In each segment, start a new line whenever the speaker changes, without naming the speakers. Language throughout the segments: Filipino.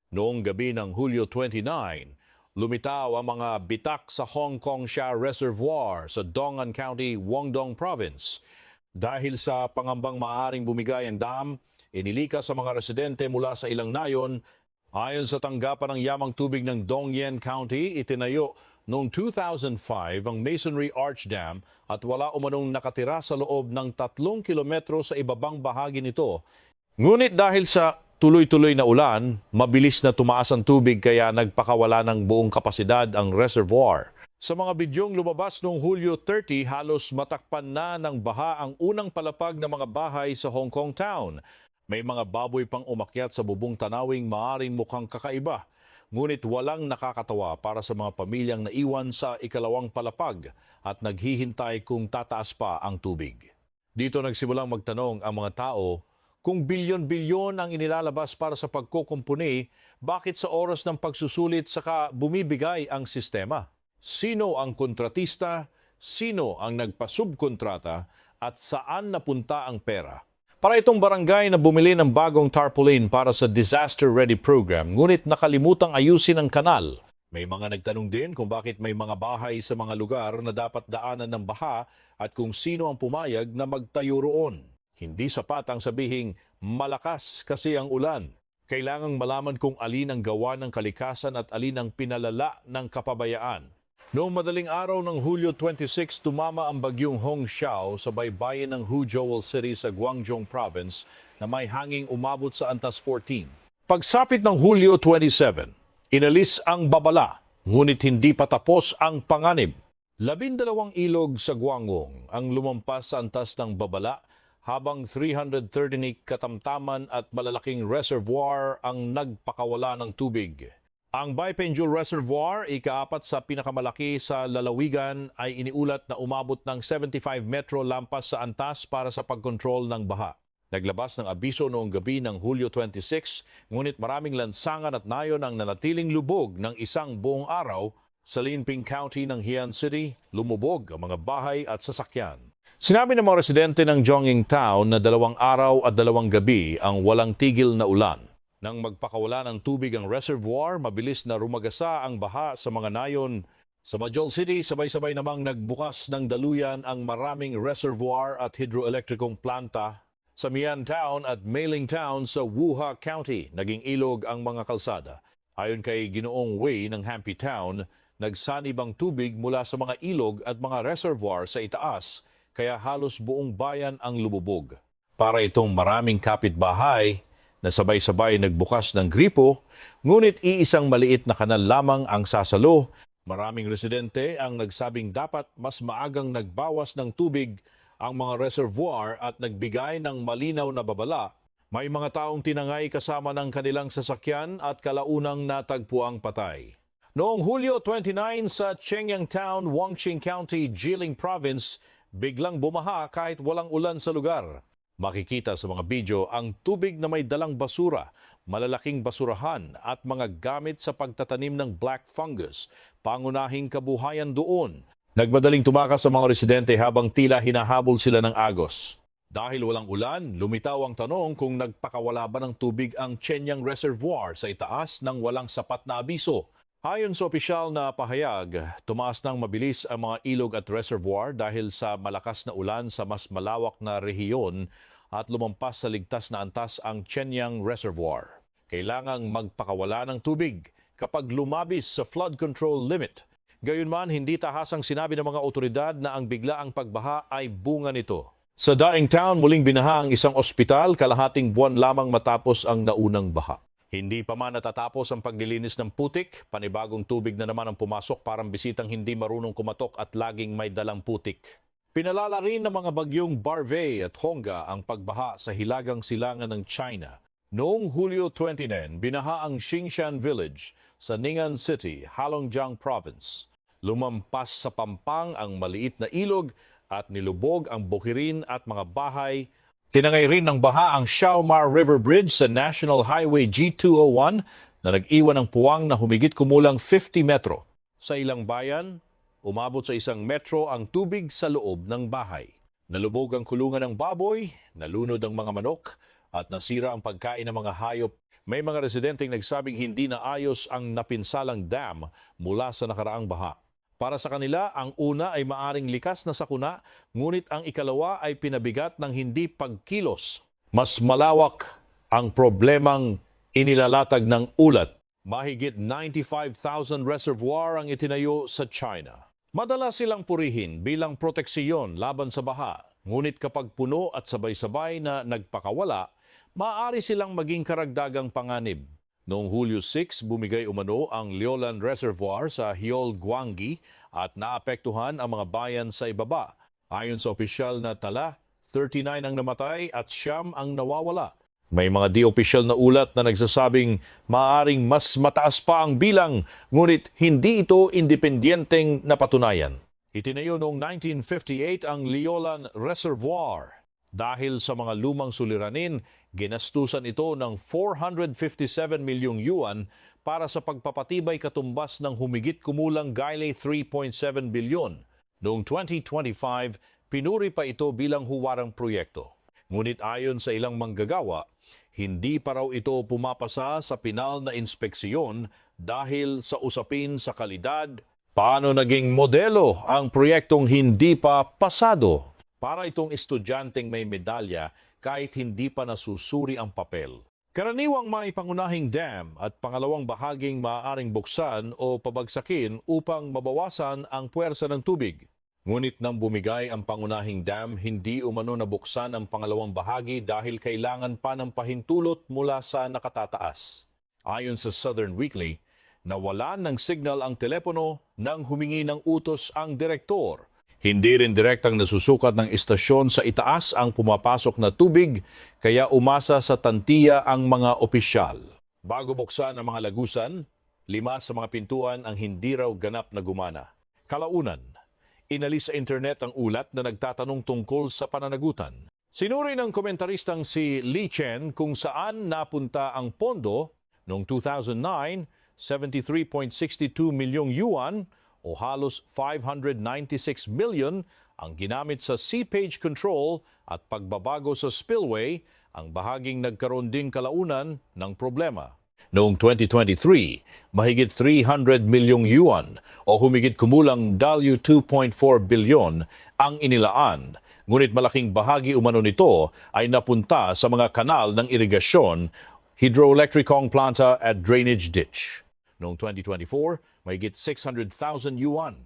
Noong gabi ng Hulyo 29, lumitaw ang mga bitak sa Hong Kong Sha Reservoir sa Dong'an County, Guangdong Province. Dahil sa pangambang maaring bumigay ang dam, inilikas sa mga residente mula sa ilang nayon. Ayon sa tanggapan ng yamang tubig ng Dongyan County, itinayo noong 2005 ang Masonry Arch Dam at wala umanong nakatira sa loob ng 3 kilometro sa ibabang bahagi nito. Ngunit dahil sa tuloy-tuloy na ulan, mabilis na tumaas ang tubig kaya nagpakawala ng buong kapasidad ang reservoir. Sa mga bidyong lumabas noong Hulyo 30, halos matakpan na ng baha ang unang palapag ng mga bahay sa Hong Kong Town. May mga baboy pang umakyat sa bubong tanawing maaring mukhang kakaiba. Ngunit walang nakakatawa para sa mga pamilyang naiwan sa ikalawang palapag at naghihintay kung tataas pa ang tubig. Dito nagsimulang magtanong ang mga tao, kung bilyon-bilyon ang inilalabas para sa pagkukumpuni, bakit sa oras ng pagsusulit saka bumibigay ang sistema? Sino ang kontratista? Sino ang nagpasubkontrata? At saan napunta ang pera? Para itong barangay na bumili ng bagong tarpaulin para sa Disaster Ready Program, ngunit nakalimutang ayusin ang kanal. May mga nagtanong din kung bakit may mga bahay sa mga lugar na dapat daanan ng baha at kung sino ang pumayag na magtayo roon. Hindi sapat ang sabihing malakas kasi ang ulan. Kailangang malaman kung alin ang gawa ng kalikasan at alin ang pinalala ng kapabayaan. Noong madaling araw ng Hulyo 26, tumama ang bagyong Hong Xiao sa baybayin ng Huzhou City sa Guangdong Province na may hanging umabot sa antas 14. Pagsapit ng Hulyo 27, inalis ang babala, ngunit hindi pa tapos ang panganib. 12 ilog sa Guangdong ang lumampas sa antas ng babala habang 330 katamtaman at malalaking reservoir ang nagpakawala ng tubig. Ang Baipenjul Reservoir, ikaapat sa pinakamalaki sa lalawigan, ay iniulat na umabot ng 75 metro lampas sa antas para sa pagkontrol ng baha. Naglabas ng abiso noong gabi ng Hulyo 26, ngunit maraming lansangan at nayon ang nanatiling lubog ng isang buong araw. Sa Linping County ng Haiyan City, lumubog ang mga bahay at sasakyan. Sinabi ng mga residente ng Zhongyin Town na 2 araw at 2 gabi ang walang tigil na ulan. Nang magpakawala ng tubig ang reservoir, mabilis na rumagasa ang baha sa mga nayon. Sa Majol City, sabay-sabay namang nagbukas ng daluyan ang maraming reservoir at hidroelektrikong planta. Sa Mian Town at Mailing Town sa Wuha County, naging ilog ang mga kalsada. Ayon kay Ginoong Wei ng Hampi Town, nagsanib ang tubig mula sa mga ilog at mga reservoir sa itaas, kaya halos buong bayan ang lumubog. Para itong maraming kapitbahay na sabay-sabay nagbukas ng gripo, ngunit iisang maliit na kanal lamang ang sasalo. Maraming residente ang nagsabing dapat mas maagang nagbawas ng tubig ang mga reservoir at nagbigay ng malinaw na babala. May mga taong tinangay kasama ng kanilang sasakyan at kalaunang natagpuang patay. Noong Hulyo 29 sa Chengyang Town, Wangqing County, Jiling Province, biglang bumaha kahit walang ulan sa lugar. Makikita sa mga video ang tubig na may dalang basura, malalaking basurahan at mga gamit sa pagtatanim ng black fungus, pangunahing kabuhayan doon. Nagmadaling tumakas sa mga residente habang tila hinahabol sila ng agos. Dahil walang ulan, lumitaw ang tanong kung nagpakawala ba ng tubig ang Chenyang Reservoir sa itaas ng walang sapat na abiso. Ayon sa opisyal na pahayag, tumaas ng mabilis ang mga ilog at reservoir dahil sa malakas na ulan sa mas malawak na rehiyon at lumampas sa ligtas na antas ang Chenyang Reservoir. Kailangang magpakawala ng tubig kapag lumabis sa flood control limit. Gayunman, hindi tahasang sinabi ng mga otoridad na ang biglaang pagbaha ay bunga nito. Sa Daing Town, muling binaha ang isang ospital kalahating buwan lamang matapos ang naunang baha. Hindi pa man natatapos ang paglilinis ng putik, panibagong tubig na naman ang pumasok parang bisitang hindi marunong kumatok at laging may dalang putik. Pinalala rin ng mga bagyong Barvey at Hongga ang pagbaha sa hilagang silangan ng China. Noong Hulyo 29, binaha ang Xingshan Village sa Ning'an City, Halongjiang Province. Lumampas sa pampang ang maliit na ilog at nilubog ang bukirin at mga bahay. Tinangay rin ng baha ang Xiaomar River Bridge sa National Highway G201 na nag-iwan ng puwang na humigit kumulang 50 metro. Sa ilang bayan, umabot sa 1 metro ang tubig sa loob ng bahay. Nalubog ang kulungan ng baboy, nalunod ang mga manok, at nasira ang pagkain ng mga hayop. May mga residenteng nagsabing hindi na ayos ang napinsalang dam mula sa nakaraang baha. Para sa kanila, ang una ay maaring likas na sakuna, ngunit ang ikalawa ay pinabigat ng hindi pagkilos. Mas malawak ang problemang inilalatag ng ulat. Mahigit 95,000 reservoir ang itinayo sa China. Madalas silang purihin bilang proteksiyon laban sa baha. Ngunit kapag puno at sabay-sabay na nagpakawala, maaari silang maging karagdagang panganib. Noong Hulyo 6, bumigay umano ang Liulan Reservoir sa Hiol, Guanggi at naapektuhan ang mga bayan sa ibaba. Ayon sa opisyal na tala, 39 ang namatay at 9 ang nawawala. May mga di-opisyal na ulat na nagsasabing maaaring mas mataas pa ang bilang, ngunit hindi ito independenteng napatunayan. Itinayo noong 1958 ang Liulan Reservoir. Dahil sa mga lumang suliranin, ginastusan ito ng 457 milyong yuan para sa pagpapatibay katumbas ng humigit kumulang gaile 3.7 bilyon. Noong 2025, pinuri pa ito bilang huwarang proyekto. Ngunit ayon sa ilang manggagawa, hindi pa raw ito pumapasa sa pinal na inspeksyon dahil sa usapin sa kalidad. Paano naging modelo ang proyektong hindi pa pasado? Para itong estudyanteng may medalya kahit hindi pa nasusuri ang papel. Karaniwang may pangunahing dam at pangalawang bahaging maaaring buksan o pabagsakin upang mabawasan ang puwersa ng tubig. Ngunit nang bumigay ang pangunahing dam, hindi umano nabuksan ang pangalawang bahagi dahil kailangan pa ng pahintulot mula sa nakatataas. Ayon sa Southern Weekly, nawalan ng signal ang telepono nang humingi ng utos ang direktor. Hindi rin direktang nasusukat ng istasyon sa itaas ang pumapasok na tubig, kaya umasa sa tantiya ang mga opisyal. Bago buksan ang mga lagusan, 5 sa mga pintuan ang hindi raw ganap na gumana. Kalaunan, inalis sa internet ang ulat na nagtatanong tungkol sa pananagutan. Sinuri ng komentaristang si Li Chen kung saan napunta ang pondo noong 2009, 73.62 milyong yuan o halos 596 million ang ginamit sa seepage control at pagbabago sa spillway, ang bahaging nagkaroon din kalaunan ng problema. Noong 2023, mahigit 300 milyong yuan o humigit kumulang $2.4 bilyon ang inilaan. Ngunit malaking bahagi umano nito ay napunta sa mga kanal ng irigasyon, hydroelectricong planta at drainage ditch. Noong 2024, mahigit 600,000 yuan,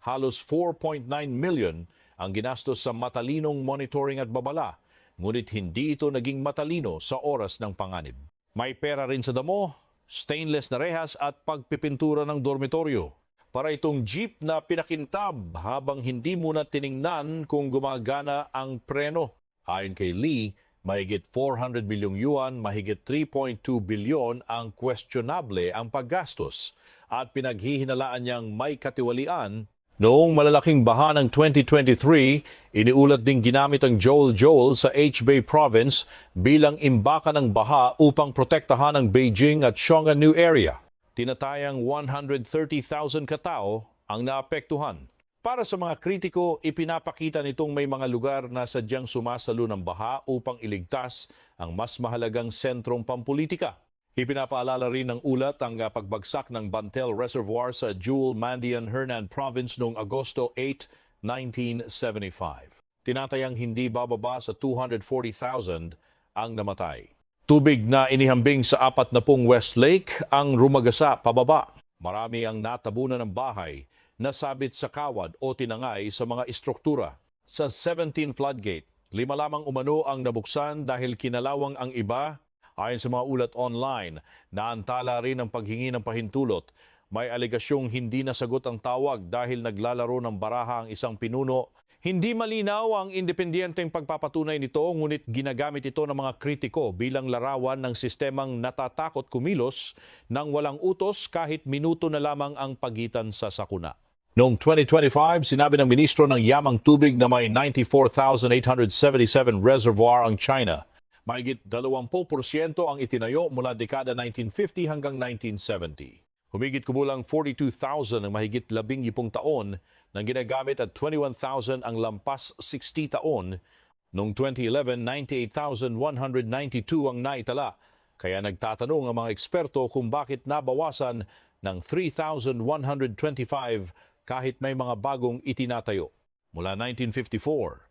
halos 4.9 million ang ginastos sa matalinong monitoring at babala. Ngunit hindi ito naging matalino sa oras ng panganib. May pera rin sa damo, stainless na rehas at pagpipintura ng dormitoryo. Para itong jeep na pinakintab habang hindi muna tiningnan kung gumagana ang preno. Ayon kay Lee, mahigit 400 bilyong yuan, mahigit 3.2 bilyon ang questionable ang paggastos at pinaghihinalaan niyang may katiwalian. Noong malalaking baha ng 2023, iniulat ding ginamit ang Joel sa Hebei Province bilang imbakan ng baha upang protektahan ang Beijing at Xiong'an area. Tinatayang 130,000 katao ang naapektuhan. Para sa mga kritiko, ipinapakita nitong may mga lugar na sadyang sumasalo ng baha upang iligtas ang mas mahalagang sentrong pampulitika. Ipinapaalala rin ng ulat ang pagbagsak ng Bantel Reservoir sa Jewel Mandian Hernan Province noong Agosto 8, 1975. Tinatayang hindi bababa sa 240,000 ang namatay. Tubig na inihambing sa 40 West Lake ang rumagasa pababa. Marami ang natabunan ng bahay, nasabit sa kawad o tinangay sa mga istruktura. Sa 17 floodgate, 5 lamang umano ang nabuksan dahil kinalawang ang iba. Ayon sa mga ulat online, naantala rin ang paghingi ng pahintulot. May alegasyong hindi nasagot ang tawag dahil naglalaro ng baraha ang isang pinuno. Hindi malinaw ang independenteng pagpapatunay nito, ngunit ginagamit ito ng mga kritiko bilang larawan ng sistemang natatakot kumilos nang walang utos kahit minuto na lamang ang pagitan sa sakuna. Noong 2025, sinabi ng ministro ng Yamang Tubig na may 94,877 reservoir ang China. Mahigit 20% ang itinayo mula dekada 1950 hanggang 1970. Humigit kumulang 42,000 ang mahigit 10 taon nang ginagamit at 21,000 ang lampas 60 taon. Noong 2011, 98,192 ang naitala. Kaya nagtatanong ang mga eksperto kung bakit nabawasan ng 3,125 kahit may mga bagong itinatayo. Mula 1954,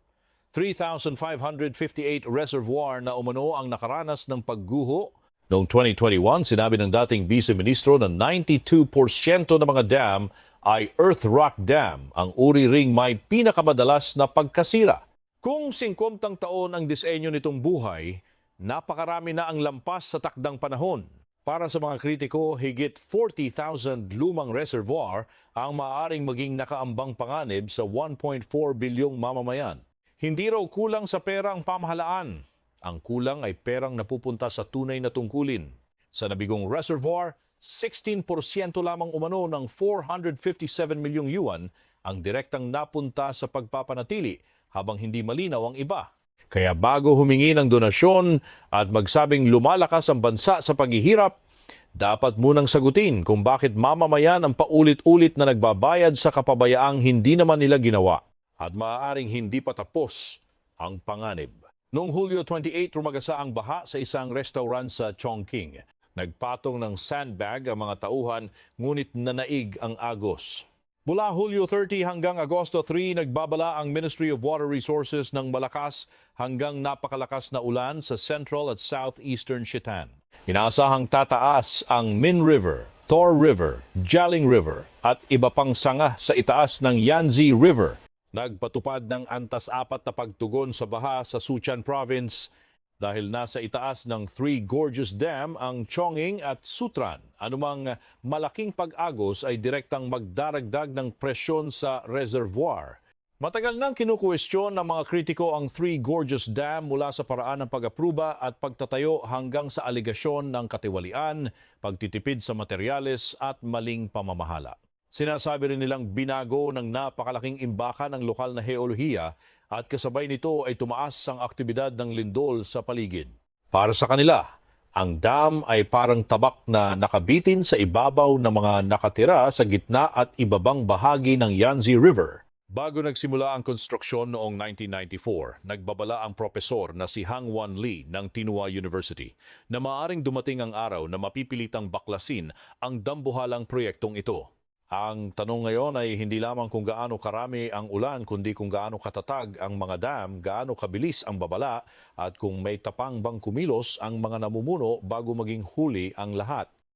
3,558 reservoir na umano ang nakaranas ng pagguho. Noong 2021, sinabi ng dating Vice Ministro na 92% ng mga dam ay earth rock dam, ang uri ring may pinakamadalas na pagkasira. Kung 50 taon ang disenyo nitong buhay, napakarami na ang lampas sa takdang panahon. Para sa mga kritiko, higit 40,000 lumang reservoir ang maaaring maging nakaambang panganib sa 1.4 bilyong mamamayan. Hindi raw kulang sa pera ang pamahalaan. Ang kulang ay perang napupunta sa tunay na tungkulin. Sa nabigong reservoir, 16% lamang umano ng 457 milyong yuan ang direktang napunta sa pagpapanatili habang hindi malinaw ang iba. Kaya bago humingi ng donasyon at magsabing lumalakas ang bansa sa paghihirap, dapat munang sagutin kung bakit mamamayan ang paulit-ulit na nagbabayad sa kapabayaang hindi naman nila ginawa at maaaring hindi pa tapos ang panganib. Noong Hulyo 28, rumagasa ang baha sa isang restaurant sa Chongqing. Nagpatong ng sandbag ang mga tauhan, ngunit nanaig ang agos. Mula Hulyo 30 hanggang Agosto 3, nagbabala ang Ministry of Water Resources ng malakas hanggang napakalakas na ulan sa Central at Southeastern Khitan. Inaasahang tataas ang Min River, Tor River, Jialing River at iba pang sanga sa itaas ng Yangtze River. Nagpatupad ng antas 4 na pagtugon sa baha sa Sichuan Province dahil nasa itaas ng Three Gorges Dam ang Chongqing at Sutran. Anumang malaking pag-agos ay direktang magdaragdag ng presyon sa reservoir. Matagal nang kinukwestiyon ng mga kritiko ang Three Gorges Dam mula sa paraan ng pag-apruba at pagtatayo hanggang sa aligasyon ng katiwalian, pagtitipid sa materyales at maling pamamahala. Sinasabi rin nilang binago ng napakalaking imbakan ng lokal na heolohiya at kasabay nito ay tumaas ang aktibidad ng lindol sa paligid. Para sa kanila, ang dam ay parang tabak na nakabitin sa ibabaw ng mga nakatira sa gitna at ibabang bahagi ng Yangtze River. Bago nagsimula ang konstruksyon noong 1994, nagbabala ang propesor na si Hang Wan Lee ng Tsinghua University na maaaring dumating ang araw na mapipilitang baklasin ang dambuhalang proyektong ito. Ang tanong ngayon ay hindi lamang kung gaano karami ang ulan, kundi kung gaano katatag ang mga dam, gaano kabilis ang babala, at kung may tapang bang kumilos ang mga namumuno bago maging huli ang lahat.